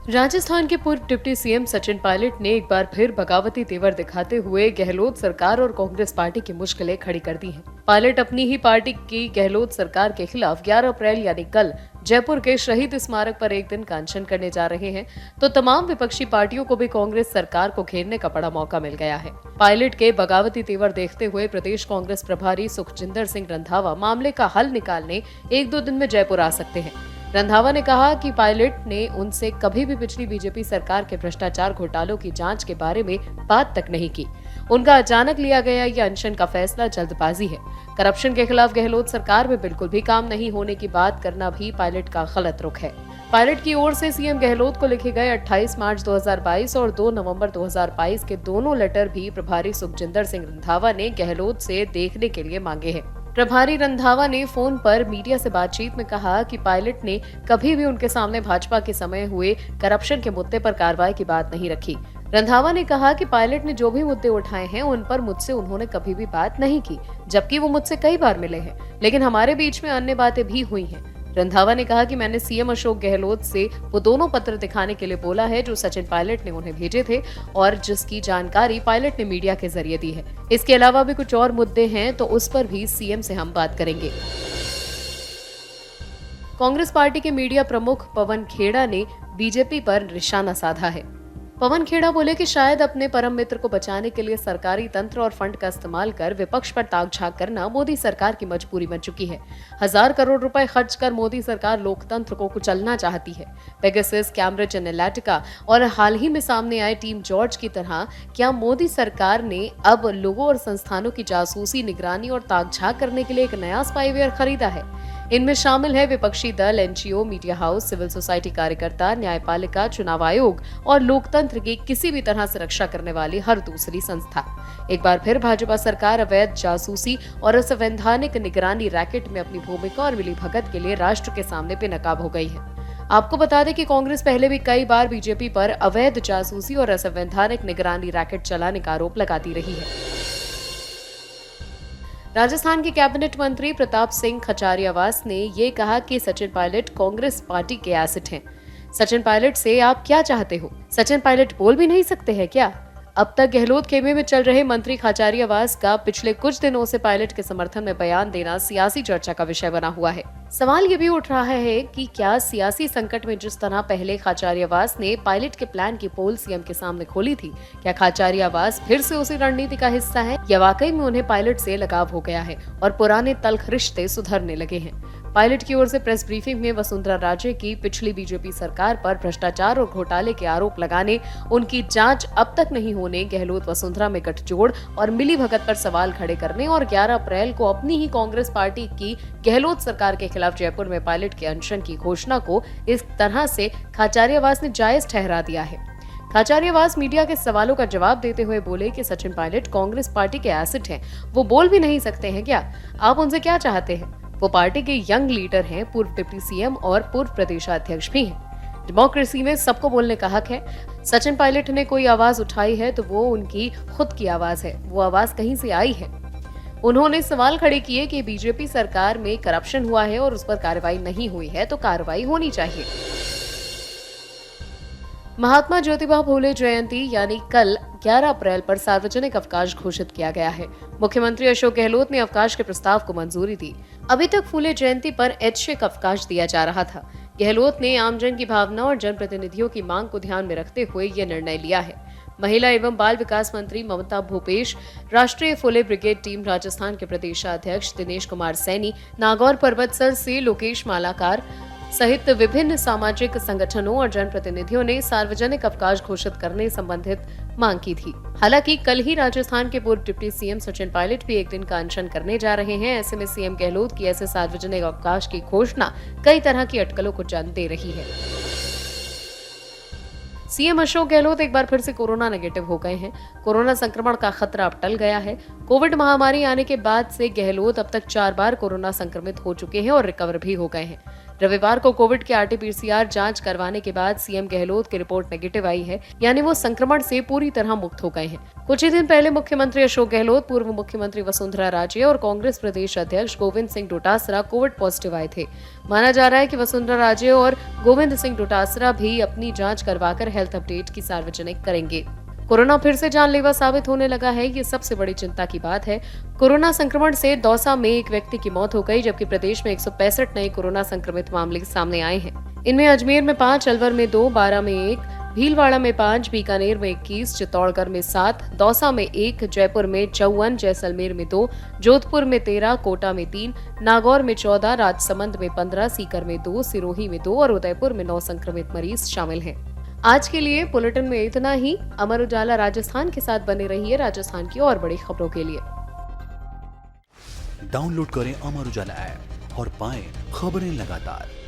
राजस्थान के पूर्व deputy CM Sachin Pilot ने एक बार फिर बगावती तेवर दिखाते हुए गहलोत सरकार और कांग्रेस पार्टी की मुश्किलें खड़ी कर दी हैं। पायलट अपनी ही पार्टी की गहलोत सरकार के खिलाफ 11 अप्रैल यानी कल जयपुर के शहीद स्मारक पर एक दिन का अनशन करने जा रहे हैं, तो तमाम विपक्षी पार्टियों को भी कांग्रेस सरकार को घेरने का बड़ा मौका मिल गया है। पायलट के बगावती तेवर देखते हुए प्रदेश कांग्रेस प्रभारी सुखजिंदर सिंह रंधावा मामले का हल निकालने 1-2 दिन में जयपुर आ सकते हैं। रंधावा ने कहा कि पायलट ने उनसे कभी भी पिछली बीजेपी सरकार के भ्रष्टाचार घोटालों की जांच के बारे में बात तक नहीं की। उनका अचानक लिया गया यह अनशन का फैसला जल्दबाजी है। करप्शन के खिलाफ गहलोत सरकार में बिल्कुल भी काम नहीं होने की बात करना भी पायलट का गलत रुख है। पायलट की ओर से सीएम गहलोत को लिखे गए 28 मार्च 2022 और 2 नवंबर 2022 के दोनों लेटर भी प्रभारी सुखजिंदर सिंह रंधावा ने गहलोत से देखने के लिए मांगे हैं। प्रभारी रंधावा ने फोन पर मीडिया से बातचीत में कहा कि पायलट ने कभी भी उनके सामने भाजपा के समय हुए करप्शन के मुद्दे पर कार्रवाई की बात नहीं रखी। रंधावा ने कहा कि पायलट ने जो भी मुद्दे उठाए हैं उन पर मुझसे उन्होंने कभी भी बात नहीं की, जबकि वो मुझसे कई बार मिले हैं, लेकिन हमारे बीच में अन्य बातें भी हुई हैं। रंधावा ने कहा कि मैंने सीएम अशोक गहलोत से वो दोनों पत्र दिखाने के लिए बोला है जो सचिन पायलट ने उन्हें भेजे थे और जिसकी जानकारी पायलट ने मीडिया के जरिए दी है। इसके अलावा भी कुछ और मुद्दे हैं तो उस पर भी सीएम से हम बात करेंगे। कांग्रेस पार्टी के मीडिया प्रमुख पवन खेड़ा ने बीजेपी पर निशाना साधा है। पवन खेड़ा बोले कि शायद अपने परम मित्र को बचाने के लिए सरकारी तंत्र और फंड का इस्तेमाल कर विपक्ष पर ताक झांक करना मोदी सरकार की मजबूरी बन चुकी है। 1000 करोड़ रुपए खर्च कर मोदी सरकार लोकतंत्र को कुचलना चाहती है। पेगासस, कैम्ब्रिज एनालिटिका और हाल ही में सामने आए टीम जॉर्ज की तरह क्या मोदी सरकार ने अब लोगों और संस्थानों की जासूसी, निगरानी और ताक झांक करने के लिए एक नया स्पाईवेयर खरीदा है? इनमें शामिल है विपक्षी दल, NGO, media house, civil society कार्यकर्ता, न्यायपालिका, चुनाव आयोग और लोकतंत्र की किसी भी तरह से रक्षा करने वाली हर दूसरी संस्था। एक बार फिर भाजपा सरकार अवैध जासूसी और असंवैधानिक निगरानी रैकेट में अपनी भूमिका और मिलीभगत के लिए राष्ट्र के सामने बेनकाब हो गई है। आपको बता दें कि कांग्रेस पहले भी कई बार बीजेपी पर अवैध जासूसी और असंवैधानिक निगरानी रैकेट चलाने का आरोप लगाती रही है। राजस्थान के कैबिनेट मंत्री प्रताप सिंह खचारियावास ने ये कहा कि सचिन पायलट कांग्रेस पार्टी के एसेट हैं। सचिन पायलट से आप क्या चाहते हो? सचिन पायलट बोल भी नहीं सकते हैं क्या? अब तक गहलोत खेमे में चल रहे मंत्री खचारियावास का पिछले कुछ दिनों से पायलट के समर्थन में बयान देना सियासी चर्चा का विषय बना हुआ है। सवाल ये भी उठ रहा है कि क्या सियासी संकट में जिस तरह पहले खचारियावास ने पायलट के प्लान की पोल सीएम के सामने खोली थी, क्या खचारियावास फिर से उसी रणनीति का हिस्सा है या वाकई में उन्हें पायलट से लगाव हो गया है और पुराने तल्ख रिश्ते सुधरने लगे हैं? पायलट की ओर से प्रेस ब्रीफिंग में वसुंधरा राजे की पिछली बीजेपी सरकार पर भ्रष्टाचार और घोटाले के आरोप लगाने, उनकी जांच अब तक नहीं होने, गहलोत वसुंधरा में गठजोड़ और मिलीभगत पर सवाल खड़े करने और 11 अप्रैल को अपनी ही कांग्रेस पार्टी की गहलोत सरकार के खिलाफ जयपुर में पायलट के अनशन की घोषणा को इस तरह से खचारियावास ने जायज ठहरा दिया है। खचारियावास मीडिया के सवालों का जवाब देते हुए बोले कि सचिन पायलट कांग्रेस पार्टी के एसेट हैं, वो बोल भी नहीं सकते हैं क्या? आप उनसे क्या चाहते हैं? वो पार्टी के यंग लीडर हैं, पूर्व डिप्टी सीएम और पूर्व प्रदेशाध्यक्ष भी हैं। डेमोक्रेसी में सबको बोलने का हक है। सचिन पायलट ने कोई आवाज उठाई है तो वो उनकी खुद की आवाज है, वो आवाज कहीं से आई है। उन्होंने सवाल खड़े किए कि बीजेपी सरकार में करप्शन हुआ है और उस पर कार्रवाई नहीं हुई है तो कार्रवाई होनी चाहिए। महात्मा ज्योतिबा फूले जयंती यानी कल 11 अप्रैल पर सार्वजनिक अवकाश घोषित किया गया है। मुख्यमंत्री अशोक गहलोत ने अवकाश के प्रस्ताव को मंजूरी दी। अभी तक फूले जयंती पर ऐच्छिक अवकाश दिया जा रहा था। गहलोत ने आमजन की भावना और जनप्रतिनिधियों की मांग को ध्यान में रखते हुए ये निर्णय लिया है। महिला एवं बाल विकास मंत्री ममता भूपेश, राष्ट्रीय फुले ब्रिगेड टीम राजस्थान के प्रदेशाध्यक्ष दिनेश कुमार सैनी, नागौर पर्वतसर से लोकेश मालाकार सहित विभिन्न सामाजिक संगठनों और जनप्रतिनिधियों ने सार्वजनिक अवकाश घोषित करने संबंधित मांग की थी। हालांकि कल ही राजस्थान के पूर्व डिप्टी सीएम सचिन पायलट भी एक दिन का अनशन करने जा रहे हैं। ऐसे में सीएम गहलोत की ऐसे सार्वजनिक अवकाश की घोषणा कई तरह की अटकलों को जन्म दे रही है। सीएम अशोक गहलोत एक बार फिर से कोरोना नेगेटिव हो गए हैं। कोरोना संक्रमण का खतरा अब टल गया है। कोविड महामारी आने के बाद से गहलोत अब तक 4 बार कोरोना संक्रमित हो चुके हैं और रिकवर भी हो गए हैं। रविवार को कोविड के आरटी-पीसीआर जांच करवाने के बाद सीएम गहलोत की रिपोर्ट नेगेटिव आई है, यानी वो संक्रमण से पूरी तरह मुक्त हो गए हैं। कुछ ही दिन पहले मुख्यमंत्री अशोक गहलोत, पूर्व मुख्यमंत्री वसुंधरा राजे और कांग्रेस प्रदेश अध्यक्ष गोविंद सिंह डोटासरा कोविड पॉजिटिव आए थे। माना जा रहा है कि वसुंधरा राजे और गोविंद सिंह डोटासरा भी अपनी जांच करवाकर हेल्थ अपडेट की सार्वजनिक करेंगे। कोरोना फिर से जानलेवा साबित होने लगा है, ये सबसे बड़ी चिंता की बात है। कोरोना संक्रमण से दौसा में एक व्यक्ति की मौत हो गई, जबकि प्रदेश में 165 नए कोरोना संक्रमित मामले सामने आए हैं। इनमें अजमेर में 5, अलवर में 2, बारां में 1, भीलवाड़ा में 5, बीकानेर में 21, चित्तौड़गढ़ में 7, दौसा में 1, जयपुर में 54, जैसलमेर में 2, जोधपुर में 13, कोटा में 3, नागौर में 14, राजसमंद में 15, सीकर में 2, सिरोही में 2 और उदयपुर में 9 संक्रमित मरीज शामिल हैं। आज के लिए बुलेटिन में इतना ही। अमर उजाला राजस्थान के साथ बने रहिए राजस्थान की और बड़ी खबरों के लिए। डाउनलोड करें अमर उजाला ऐप और पाएं खबरें लगातार।